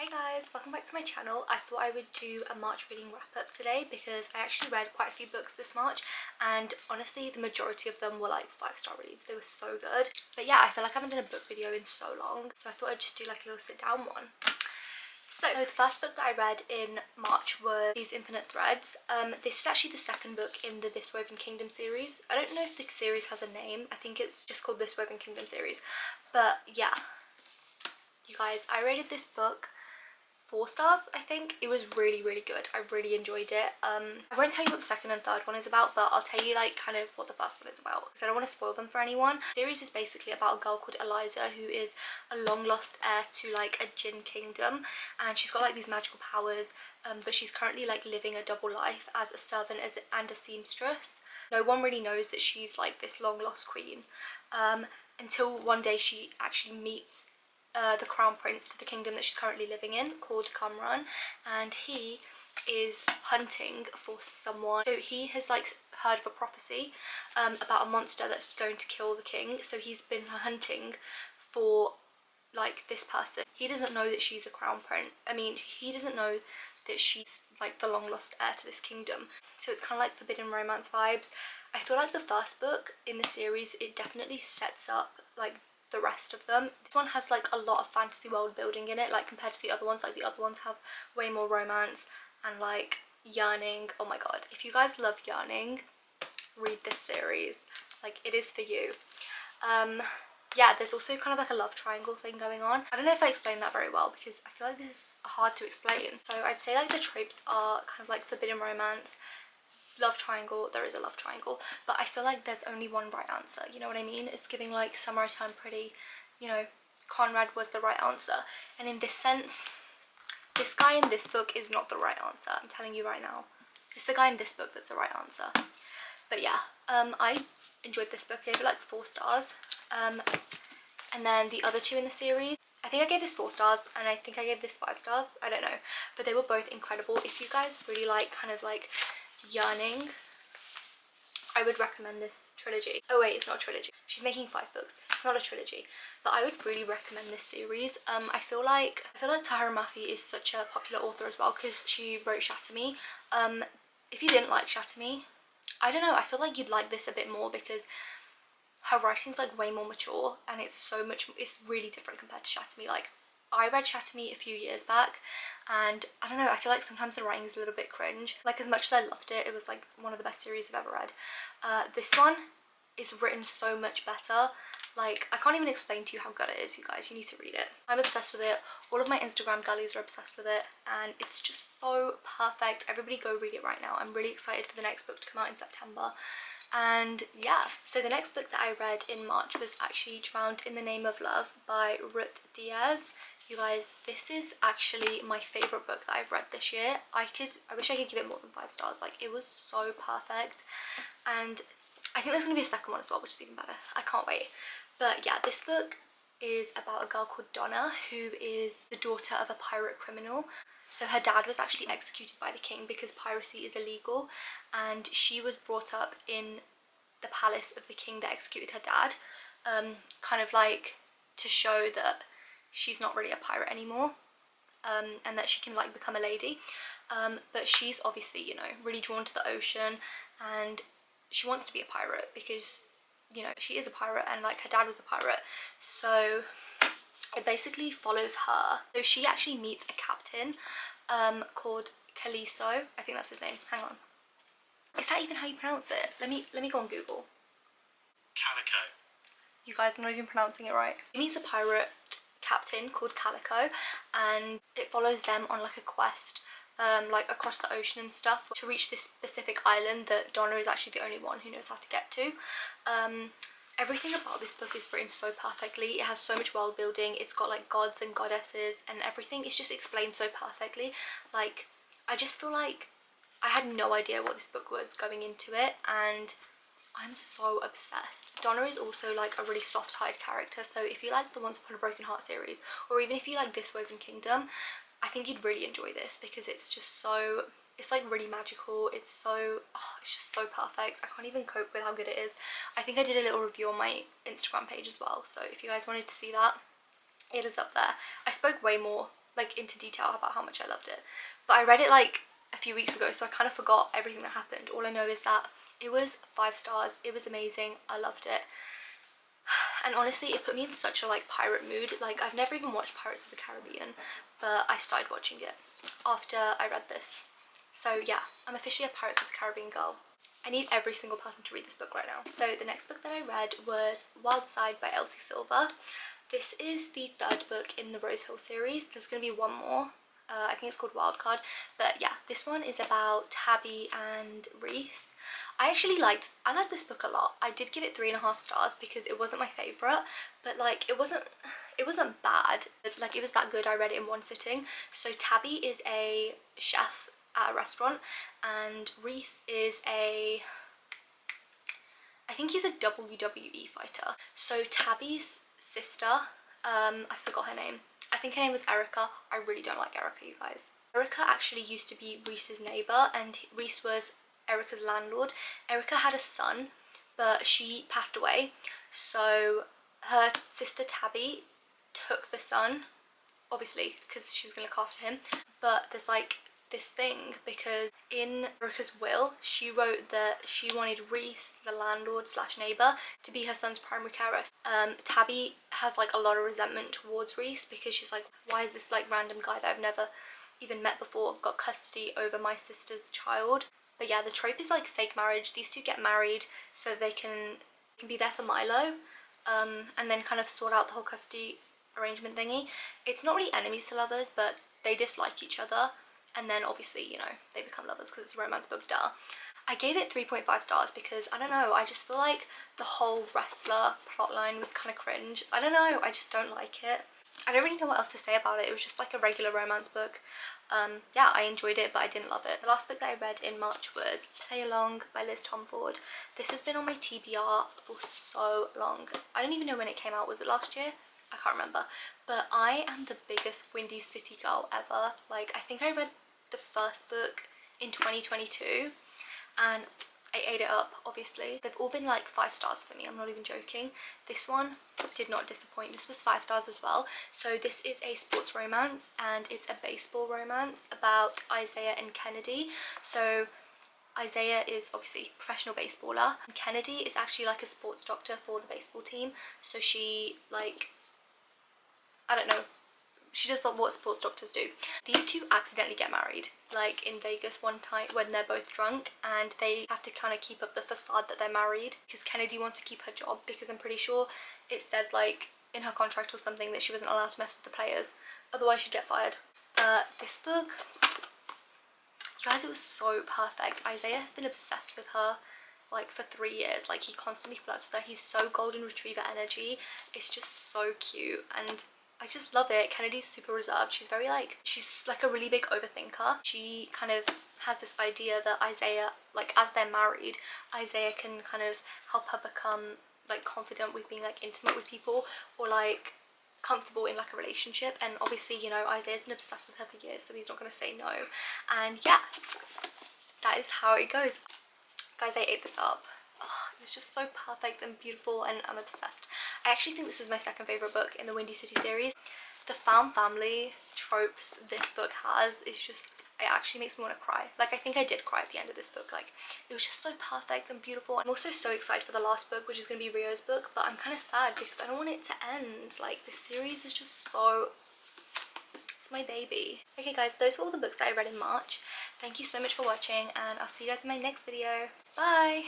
Hi guys, welcome back to my channel. I thought I would do a March reading wrap up today because I actually read quite a few books this March and honestly the majority of them were like 5-star reads. They were so good. But yeah, I feel like I haven't done a book video in so long, so I thought I'd just do like a little sit down one. So the first book that I read in March was These Infinite Threads. This is actually the second book in the This Woven Kingdom series. I don't know if the series has a name. I think it's just called This Woven Kingdom series. But yeah, you guys, I rated this book 4 stars, I think. It was really good. I really enjoyed it. I won't tell you what the second and third one is about, but I'll tell you like kind of what the first one is about because I don't want to spoil them for anyone. The series is basically about a girl called Eliza who is a long lost heir to like a Jinn kingdom, and she's got like these magical powers, but she's currently like living a double life as a servant and a seamstress. No one really knows that she's like this long lost queen until one day she actually meets the crown prince to the kingdom that she's currently living in, called Kamran, and he is hunting for someone. So he has like heard of a prophecy about a monster that's going to kill the king, so he's been hunting for like this person. He doesn't know that she's a crown prince. He doesn't know that she's like the long lost heir to this kingdom, so it's kind of like forbidden romance vibes. I feel like the first book in the series, it definitely sets up like the rest of them. This one has like a lot of fantasy world building in it, like compared to the other ones. Like the other ones have way more romance and like yearning. Oh my god, if you guys love yearning, read this series. Like, it is for you. Yeah, there's also kind of like a love triangle thing going on. I don't know if I explained that very well because I feel like this is hard to explain. So I'd say like the tropes are kind of like forbidden romance, love triangle. There is a love triangle, but I feel like there's only one right answer, you know what I mean? It's giving like Summer I Turned Pretty, you know, Conrad was the right answer. And in this sense, this guy in this book is not the right answer. I'm telling you right now. It's the guy in this book that's the right answer. But yeah, I enjoyed this book. I gave it like 4 stars. And then the other two in the series, I think I gave this 4 stars and I think I gave this 5 stars. I don't know, but they were both incredible. If you guys really like kind of like yearning, I would recommend this trilogy. Oh wait, it's not a trilogy. She's making 5 books. It's not a trilogy, but I would really recommend this series. I feel like Tahara Mafi is such a popular author as well because she wrote Shatter Me. If you didn't like Shatter Me, I don't know, I feel like you'd like this a bit more because her writing's like way more mature and it's really different compared to Shatter Me. Like, I read Shatter Me a few years back and I don't know, I feel like sometimes the writing is a little bit cringe. Like, as much as I loved it, it was like one of the best series I've ever read. This one is written so much better. Like, I can't even explain to you how good it is, you guys. You need to read it. I'm obsessed with it. All of my Instagram girlies are obsessed with it and it's just so perfect. Everybody go read it right now. I'm really excited for the next book to come out in September. And yeah, so the next book that I read in March was actually Drowned in the Name of Love by Ruth Diaz. You guys, this is actually my favourite book that I've read this year. I wish I could give it more than 5 stars. Like, it was so perfect. And I think there's going to be a second one as well, which is even better. I can't wait. But yeah, this book is about a girl called Donna who is the daughter of a pirate criminal. So her dad was actually executed by the king because piracy is illegal, and she was brought up in the palace of the king that executed her dad, kind of like to show that she's not really a pirate anymore, and that she can like become a lady. But she's obviously, you know, really drawn to the ocean and she wants to be a pirate because, you know, she is a pirate and like her dad was a pirate. So it basically follows her. So she actually meets a captain called Caliso. I think that's his name. Hang on. Is that even how you pronounce it? Let me go on Google. Calico. You guys, I'm not even pronouncing it right. He meets a pirate captain called Calico and it follows them on like a quest like across the ocean and stuff to reach this specific island that Donna is actually the only one who knows how to get to. Everything about this book is written so perfectly. It has so much world building. It's got like gods and goddesses and everything. It's just explained so perfectly. Like, I just feel like I had no idea what this book was going into it and I'm so obsessed. Donna is also like a really soft-hearted character, so if you like the Once Upon a Broken Heart series, or even if you like This Woven Kingdom, I think you'd really enjoy this because it's just so, it's like really magical. It's so, it's just so perfect. I can't even cope with how good it is. I think I did a little review on my Instagram page as well, so if you guys wanted to see that, it is up there. I spoke way more like into detail about how much I loved it. But I read it like a few weeks ago, so I kind of forgot everything that happened. All I know is that it was 5 stars. It was amazing. I loved it. And honestly, it put me in such a like pirate mood. Like, I've never even watched Pirates of the Caribbean, but I started watching it after I read this. So yeah, I'm officially a Pirates of the Caribbean girl. I need every single person to read this book right now. So the next book that I read was Wild Side by Elsie Silver. This is the 3rd book in the Rose Hill series. There's going to be one more. I think it's called Wildcard. But yeah, this one is about Tabby and Reese. I liked this book a lot. I did give it 3.5 stars because it wasn't my favourite, but like it wasn't bad. Like, it was that good. I read it in one sitting. So Tabby is a chef at a restaurant, and Reese is I think he's a WWE fighter. So Tabby's sister, I forgot her name. I think her name was Erica. I really don't like Erica, you guys. Erica actually used to be Reese's neighbour, and Reese was Erica's landlord. Erica had a son, but she passed away. So her sister Tabby took the son, obviously, because she was going to look after him. But there's like this thing, because in Erica's will, she wrote that she wanted Reese, the landlord slash neighbour, to be her son's primary carer. Tabby has like a lot of resentment towards Reese, because she's like, why is this like random guy that I've never even met before got custody over my sister's child? But yeah, the trope is like fake marriage. These two get married so they can be there for Milo, and then kind of sort out the whole custody arrangement thingy. It's not really enemies to lovers, but they dislike each other, and then obviously, you know, they become lovers because it's a romance book, duh. I gave it 3.5 stars because, I don't know, I just feel like the whole wrestler plotline was kind of cringe. I don't know, I just don't like it. I don't really know what else to say about it. It was just like a regular romance book. Yeah, I enjoyed it, but I didn't love it. The last book that I read in March was Play Along by Liz Tomford. This has been on my TBR for so long. I don't even know when it came out. Was it last year? I can't remember. But I am the biggest Windy City girl ever. Like, I think I read the first book in 2022 and I ate it up, obviously. They've all been like 5 stars for me, I'm not even joking. This one did not disappoint. This was 5 stars as well. So this is a sports romance, and it's a baseball romance about Isaiah and Kennedy. So Isaiah is obviously a professional baseballer, and Kennedy is actually like a sports doctor for the baseball team. So she, like, I don't know, she does what sports doctors do. These two accidentally get married, like in Vegas one time when they're both drunk, and they have to kind of keep up the facade that they're married because Kennedy wants to keep her job, because I'm pretty sure it said like in her contract or something that she wasn't allowed to mess with the players, otherwise she'd get fired. This book, you guys, it was so perfect. Isaiah has been obsessed with her like for 3 years. Like, he constantly flirts with her. He's so golden retriever energy. It's just so cute, and I just love it. Kennedy's super reserved. She's like a really big overthinker. She kind of has this idea that Isaiah, like, as they're married, Isaiah can kind of help her become like confident with being like intimate with people, or like comfortable in like a relationship. And obviously, you know, Isaiah's been obsessed with her for years, so he's not going to say no. And yeah, that is how it goes. Guys, I ate this up. Oh, it was just so perfect and beautiful, and I'm obsessed. I actually think this is my second favourite book in the Windy City series. The found family tropes this book has is just, it actually makes me want to cry. Like, I think I did cry at the end of this book. Like, it was just so perfect and beautiful. I'm also so excited for the last book, which is going to be Rio's book, but I'm kind of sad because I don't want it to end. Like, this series is just so, it's my baby. Okay guys, those were all the books that I read in March. Thank you so much for watching, and I'll see you guys in my next video. Bye!